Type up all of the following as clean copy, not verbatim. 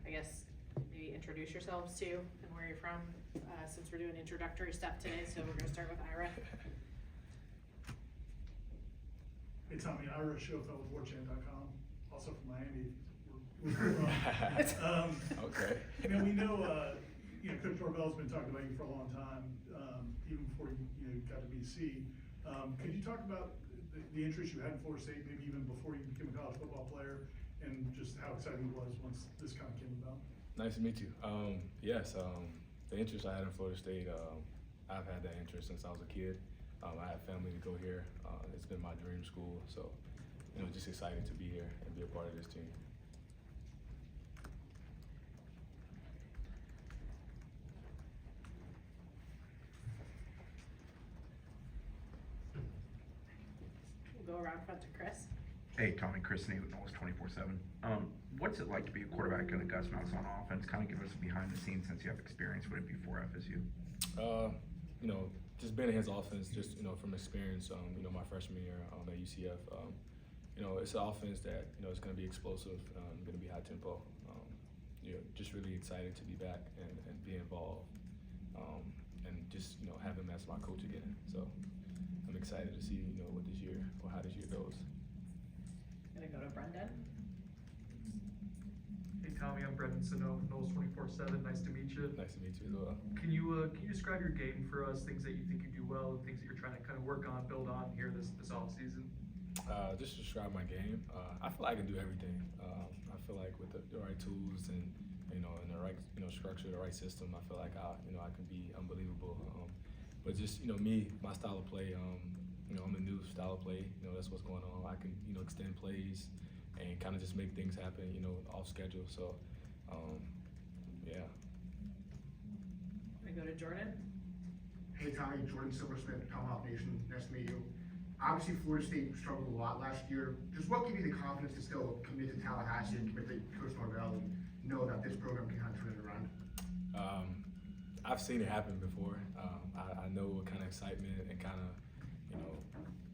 I guess maybe introduce yourselves too and where you're from, since we're doing introductory stuff today, so we're gonna start with Ira. Hey Tommy, Ira Schofeld with WarChant.com, also from Miami. Okay. You know, we know, Coach Norvell's been talking about you for a long time, even before you got to BC. Could you talk about the interest you had in Florida State, maybe even before you became a college football player, and just how exciting it was once this kind of came about? Nice to meet you. Yes, the interest I had in Florida State, I've had that interest since I was a kid. I had family to go here. It's been my dream school, so just excited to be here and be a part of this team. We'll go around front to Chris. Hey, Tommy, Chris Nate with Knowles 24/7. What's it like to be a quarterback in a Gus Malzahn offense? Kind of give us a behind the scenes since you have experience with it before FSU. Just being in his offense, just from experience. My freshman year at UCF. It's an offense that it's going to be explosive, going to be high tempo. Just really excited to be back and be involved, and just have him as my coach again. So I'm excited to see what this year or how this year goes. Gonna go to Brendan. Hey Tommy, I'm Brendan Sano, Knowles 24/7. Nice to meet you. Nice to meet you as well. Can you describe your game for us? Things that you think you do well, and things that you're trying to kind of work on, build on here this off season. Just to describe my game. I feel like I can do everything. I feel like with the right tools and in the right structure, the right system, I feel like I can be unbelievable. But just me, my style of play. I'm a new style of play. That's what's going on. I can extend plays and kind of just make things happen. Off schedule. So yeah. Gonna go to Jordan. Hey Tommy, Jordan Silversmith, Tomahawk Nation, nice to meet you. Obviously Florida State struggled a lot last year. Just what gave you the confidence to still commit to Tallahassee and commit to Coach Norvell and know that this program can kind of turn it around? I've seen it happen before. I know what kind of excitement and kind of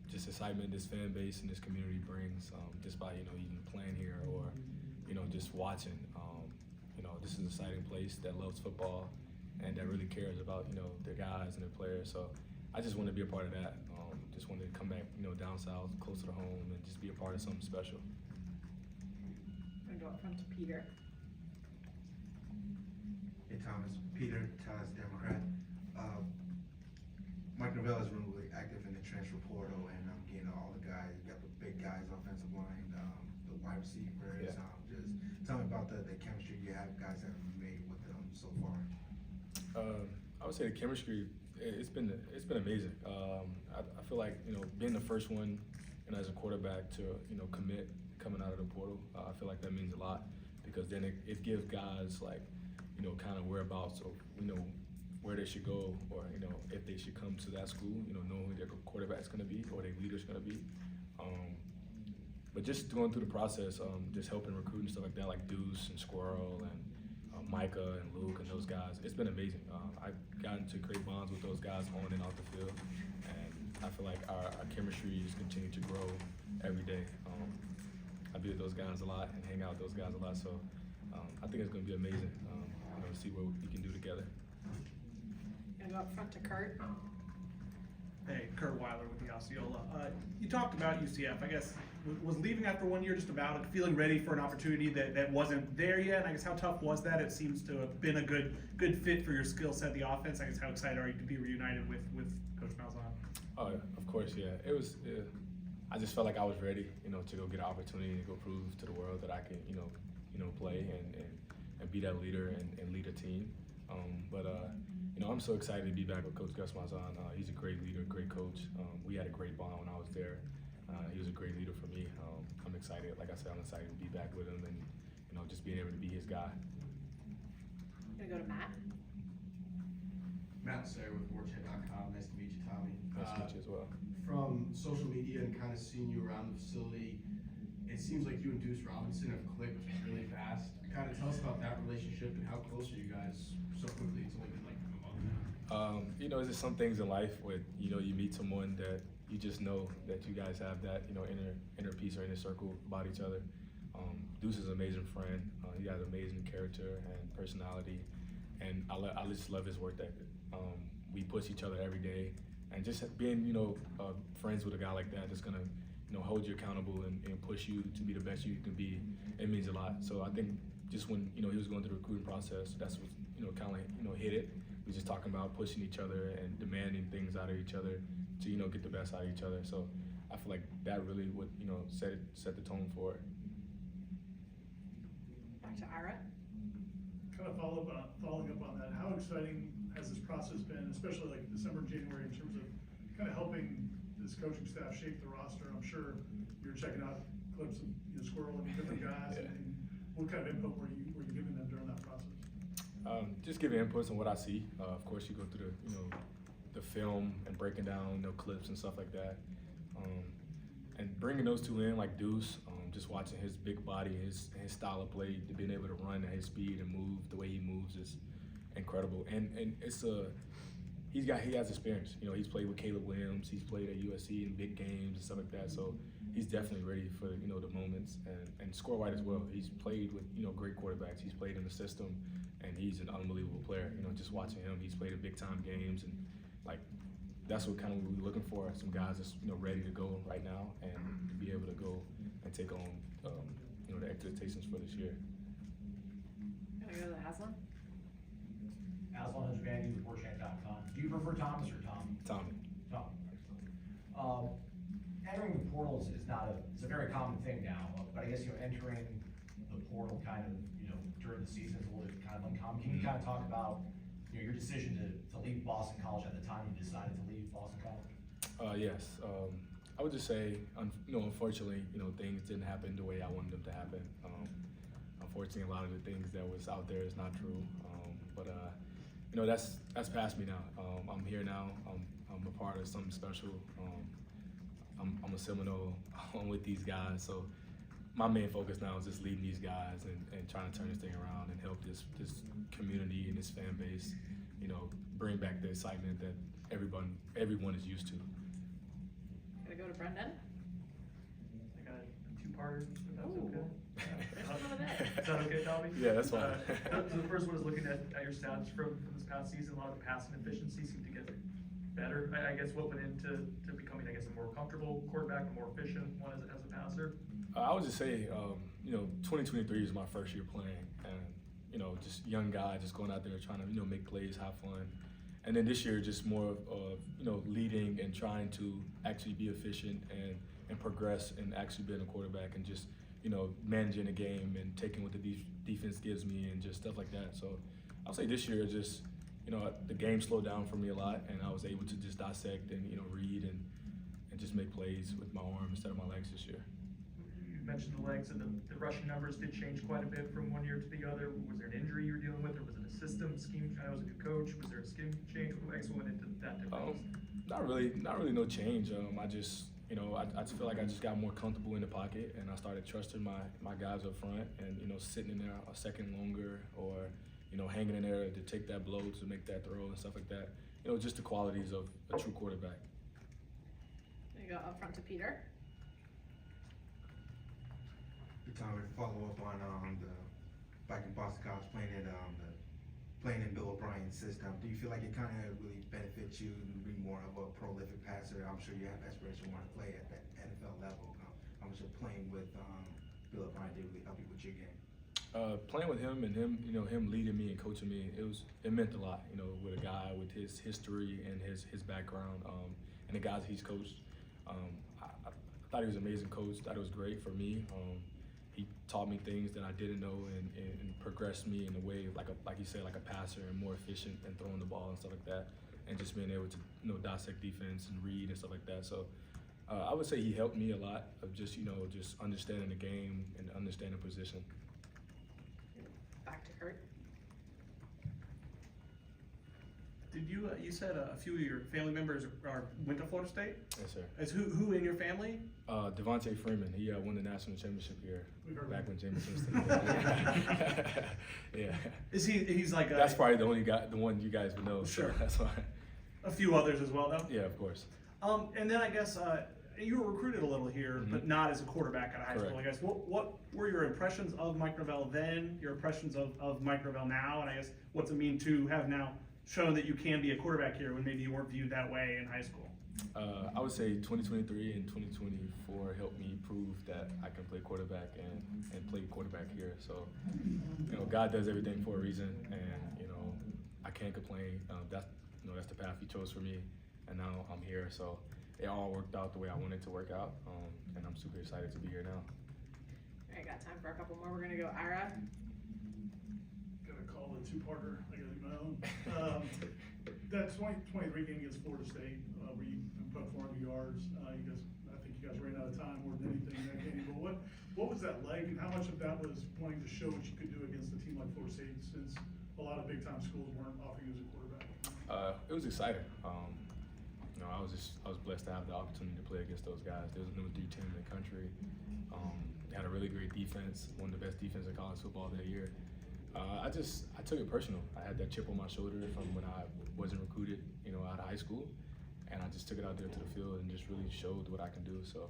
just excitement this fan base and this community brings, just by even playing here or just watching. This is an exciting place that loves football and that really cares about their guys and their players. So I just want to be a part of that. Just wanted to come back down south, closer to home, and just be a part of something special. I'm gonna go up front to Peter. Hey Thomas, Peter, Taz, Democrat. Mike Norvell has been really active in the transfer portal, and getting all the guys. You got the big guys, offensive line, the wide receivers. Yeah. Just tell me about the chemistry you have, guys that have made with them so far. I would say the chemistry. It's been amazing. I feel like being the first one as a quarterback to commit coming out of the portal. I feel like that means a lot because then it gives guys like kind of whereabouts of where they should go or if they should come to that school, knowing who their quarterback's going to be or their leader's going to be. But just going through the process, just helping recruit and stuff like that, like Deuce and Squirrel and Micah and Luke and those guys, it's been amazing. I've gotten to create bonds with those guys on and off the field, and I feel like our chemistry is continuing to grow every day. I be with those guys a lot and hang out with those guys a lot, so I think it's going to be amazing. See what we can do together. Gonna go up front to Kurt. Hey, Kurt Weiler with the Osceola. You talked about UCF. I guess was leaving after 1 year just about feeling ready for an opportunity that wasn't there yet. And I guess how tough was that? It seems to have been a good fit for your skill set, the offense. I guess how excited are you to be reunited with Coach Malzahn? Oh, of course, yeah. It was. I just felt like I was ready, to go get an opportunity to go prove to the world that I can, play and be that leader and lead a team. But I'm so excited to be back with Coach Gus Malzahn. He's a great leader, great coach. We had a great bond when I was there. He was a great leader for me. I'm excited. Like I said, I'm excited to be back with him and just being able to be his guy. Gonna go to Matt. Matt Sayre with WarChant.com. Nice to meet you, Tommy. Nice to meet you as well. From social media and kind of seeing you around the facility, it seems like you and Deuce Robinson have clicked really fast. Kind of tell us about that relationship and how close are you guys so quickly? It's only been like a month now. It's just some things in life where you meet someone that you just know that you guys have that inner peace or inner circle about each other. Deuce is an amazing friend. He has amazing character and personality, and I just love his work ethic. We push each other every day, and just being, friends with a guy like that that's gonna, hold you accountable and push you to be the best you can be, it means a lot. So I think just when, he was going through the recruiting process, that's what, kind of hit it. We just talking about pushing each other and demanding things out of each other to, get the best out of each other. So I feel like that really would, set the tone for it. Back to Ira. Kind of following up on that, how exciting has this process been, especially like December and January, in terms of kind of helping this coaching staff shape the roster? I'm sure you're checking out clips of Squirrel and different guys, Yeah. and what kind of input were you giving them during that process? Just giving inputs on what I see. Of course, you go through the film and breaking down clips and stuff like that, and bringing those two in like Deuce. Just watching his big body, his style of play, to being able to run at his speed and move the way he moves is incredible. And it's he has experience. He's played with Caleb Williams. He's played at USC in big games and stuff like that. So he's definitely ready for the moments. And Score White as well. He's played with great quarterbacks. He's played in the system, and he's an unbelievable player. Just watching him, he's played in big time games, and like that's what kind of we're looking for. Some guys that's ready to go right now and to be able to go and take on the expectations for this year. Gonna go to Aslan. Aslan Hajvandi with WarChant.com. Do you prefer Thomas or Tom? Tommy. Tom. Entering the portal is it's a very common thing now, but I guess entering the portal kind of during the season is a little bit kind of uncommon. Can you kind of talk about your decision to leave Boston College at the time you decided to leave Boston College? Yes. I would just say, unfortunately, things didn't happen the way I wanted them to happen. Unfortunately, a lot of the things that was out there is not true. But that's past me now. I'm here now. I'm a part of something special. I'm a Seminole. I'm with these guys. So my main focus now is just leading these guys and trying to turn this thing around and help this community and this fan base, bring back the excitement that everyone is used to. Gonna go to Brendan. I got a two-parter, if that's Ooh. okay. There's one of that. Is that okay, Tommy? Yeah, that's fine. So the first one is looking at your stats from this past season. A lot of the passing efficiency seemed to get better. I guess what went into becoming, I guess, a more comfortable quarterback, a more efficient one as a passer? I would just say, 2023 is my first year playing, and just young guy, just going out there trying to make plays, have fun. And then this year, just more of leading and trying to actually be efficient and progress and actually being a quarterback and just managing the game and taking what the defense gives me and just stuff like that. So I'll say this year just the game slowed down for me a lot, and I was able to just dissect and read and just make plays with my arm instead of my legs this year. You mentioned the legs, and the rushing numbers did change quite a bit from one year to the other. Was there an injury you were dealing with, or was it a system scheme? I know as a good coach, was there a scheme change? What went into that difference? Not really no change. I just I feel like I just got more comfortable in the pocket, and I started trusting my guys up front, and sitting in there a second longer, or hanging in there to take that blow to make that throw and stuff like that. Just the qualities of a true quarterback. There you go up front to Peter. Tom, to follow up on the back in Boston College playing in Bill O'Brien's system, do you feel like it kind of really benefits you to be more of a prolific passer? I'm sure you have aspiration to want to play at that NFL level. How much of playing with Bill O'Brien did really help you with your game? Playing with him and him leading me and coaching me, it meant a lot. With a guy with his history and his background, and the guys he's coached. I thought he was an amazing coach. Thought it was great for me. He taught me things that I didn't know and progressed me in a way, like you said, like a passer and more efficient and throwing the ball and stuff like that, and just being able to dissect defense and read and stuff like that. So I would say he helped me a lot of just just understanding the game and understanding position. Back to Kurt. Did you said a few of your family members went to Florida State? Yes, sir. Is who in your family? Devontae Freeman, he won the national championship here back when James Winston. Yeah. Is he's like That's probably the one you guys would know. Sure. So that's why. A few others as well, though. Yeah, of course. And then I guess you were recruited a little here, but not as a quarterback out of high school. I Correct. guess what were your impressions of Mike Gravel then? Your impressions of Mike Gravel now, and I guess what's it mean to have now shown that you can be a quarterback here when maybe you weren't viewed that way in high school? I would say 2023 and 2024 helped me prove that I can play quarterback and play quarterback here. So, you know, God does everything for a reason, and you know, I can't complain. That's the path He chose for me, and now I'm here. So it all worked out the way I wanted it to work out, and I'm super excited to be here now. All right, got time for a couple more. We're gonna go Ira. Gonna call it a two-parter, I gotta do my own. That 2023 game against Florida State, where you put 400 yards, I think you guys ran out of time more than anything in that game, but what was that like, and how much of that was wanting to show what you could do against a team like Florida State, since a lot of big-time schools weren't offering you as a quarterback? It was exciting. You know, I was blessed to have the opportunity to play against those guys. They was the number 3 team in the country. They had a really great defense, one of the best defenses in college football that year. I took it personal. I had that chip on my shoulder from when I wasn't recruited, you know, out of high school, and I just took it out there to the field and just really showed what I can do. So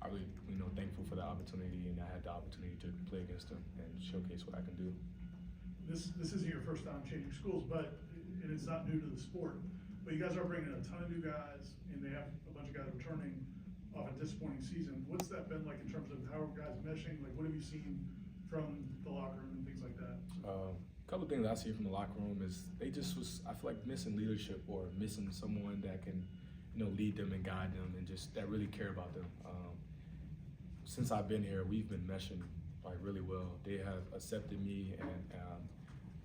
I really, you know, thankful for the opportunity, and I had the opportunity to play against them and showcase what I can do. This isn't your first time changing schools, and it's not new to the sport, but you guys are bringing a ton of new guys, and they have a bunch of guys returning off a disappointing season. What's that been like in terms of how are guys meshing? Like, what have you seen from the locker room and things like that? A couple of things I see from the locker room is they just I feel like missing leadership or missing someone that can, you know, lead them and guide them and just that really care about them. Since I've been here, we've been meshing like really well. They have accepted me and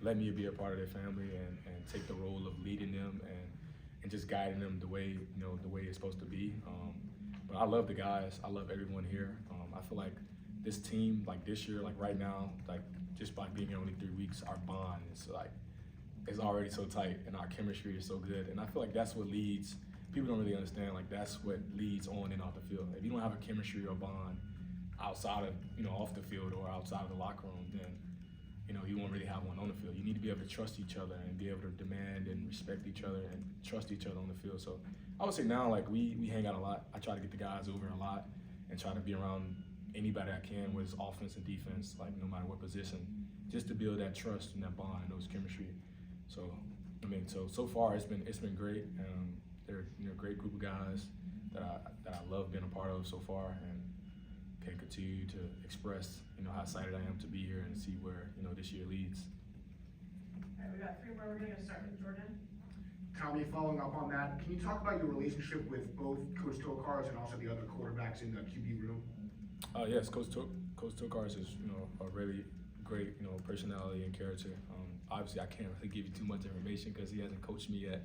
let me be a part of their family and take the role of leading them and just guiding them the way, you know, the way it's supposed to be. But I love the guys. I love everyone here. I feel like this team, like this year, like right now, like just by being here only 3 weeks, our bond is like, it's already so tight and our chemistry is so good. And I feel like that's what leads, people don't really understand, like that's what leads on and off the field. If you don't have a chemistry or bond outside of, you know, off the field or outside of the locker room, then, you know, you won't really have one on the field. You need to be able to trust each other and be able to demand and respect each other and trust each other on the field. So I would say now, like we hang out a lot. I try to get the guys over a lot and try to be around anybody I can, whether it's offense and defense, like no matter what position, just to build that trust and that bond and those chemistry. So, I mean, so far it's been great. They're, you know, a great group of guys that I love being a part of so far, and can continue to express, you know, how excited I am to be here and see where, you know, this year leads. All right, we got 3 more. We're gonna start with Jordan. Tommy, following up on that, can you talk about your relationship with both Coach Tokars and also the other quarterbacks in the QB room? Yes, Coach Tokars is, you know, a really great, you know, personality and character. Obviously, I can't really give you too much information because he hasn't coached me yet.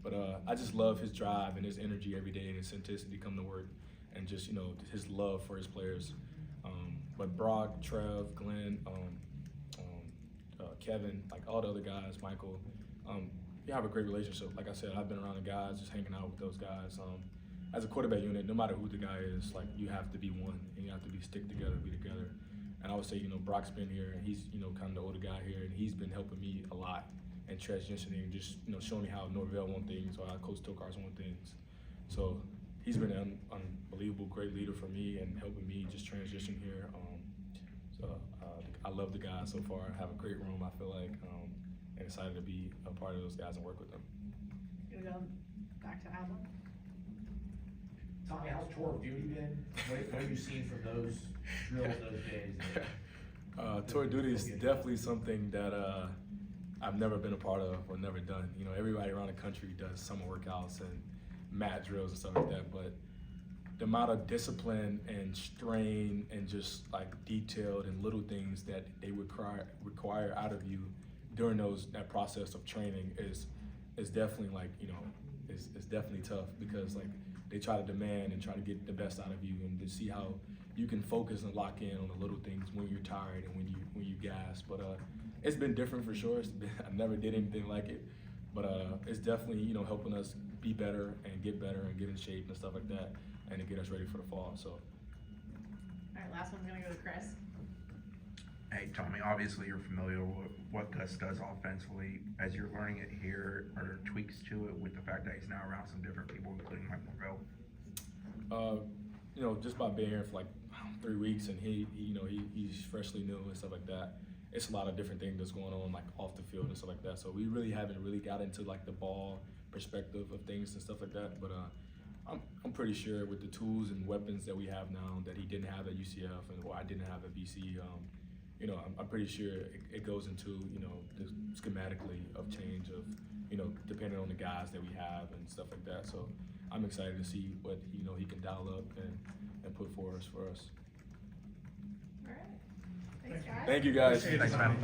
But I just love his drive and his energy every day and his simplicity come to work, and just, you know, his love for his players. But Brock, Trev, Glenn, Kevin, like all the other guys, Michael, we have a great relationship. Like I said, I've been around the guys, just hanging out with those guys. As a quarterback unit, no matter who the guy is, like you have to be one, and you have to stick together, be together. And I would say, you know, Brock's been here, and he's, you know, kind of the older guy here, and he's been helping me a lot and transitioning, and just, you know, showing me how Norvell want things or how Coach Tokars want things. So he's been an unbelievable, great leader for me and helping me just transition here. I love the guys so far. I have a great room, I feel like, and excited to be a part of those guys and work with them. Gonna go back to Adler. Tommy, how's tour of duty been? What have you seen from those drills, those days? Tour of duty is definitely something that I've never been a part of or never done. You know, everybody around the country does summer workouts and mat drills and stuff like that, but the amount of discipline and strain and just like detailed and little things that they require out of you during that process of training is definitely, like, you know, is definitely tough, because like they try to demand and try to get the best out of you, and to see how you can focus and lock in on the little things when you're tired and when you gas. But it's been different for sure. I never did anything like it, but it's definitely, you know, helping us be better and get in shape and stuff like that, and to get us ready for the fall. So. All right, last one's gonna go to Chris. Hey, Tommy, obviously you're familiar with what Gus does offensively. As you're learning it here, are there tweaks to it with the fact that he's now around some different people, including Mike Norvell? You know, just by being here for like 3 weeks and he's freshly new and stuff like that. It's a lot of different things that's going on like off the field and stuff like that. So we really haven't really got into like the ball perspective of things and stuff like that. But I'm pretty sure with the tools and weapons that we have now that he didn't have at UCF and I didn't have at BC. You know, I'm pretty sure it goes into, you know, the schematically of change of, you know, depending on the guys that we have and stuff like that. So I'm excited to see what, you know, he can dial up and put for us. All right. Thanks, guys. Thank you guys. Appreciate it. Thanks, man. Nice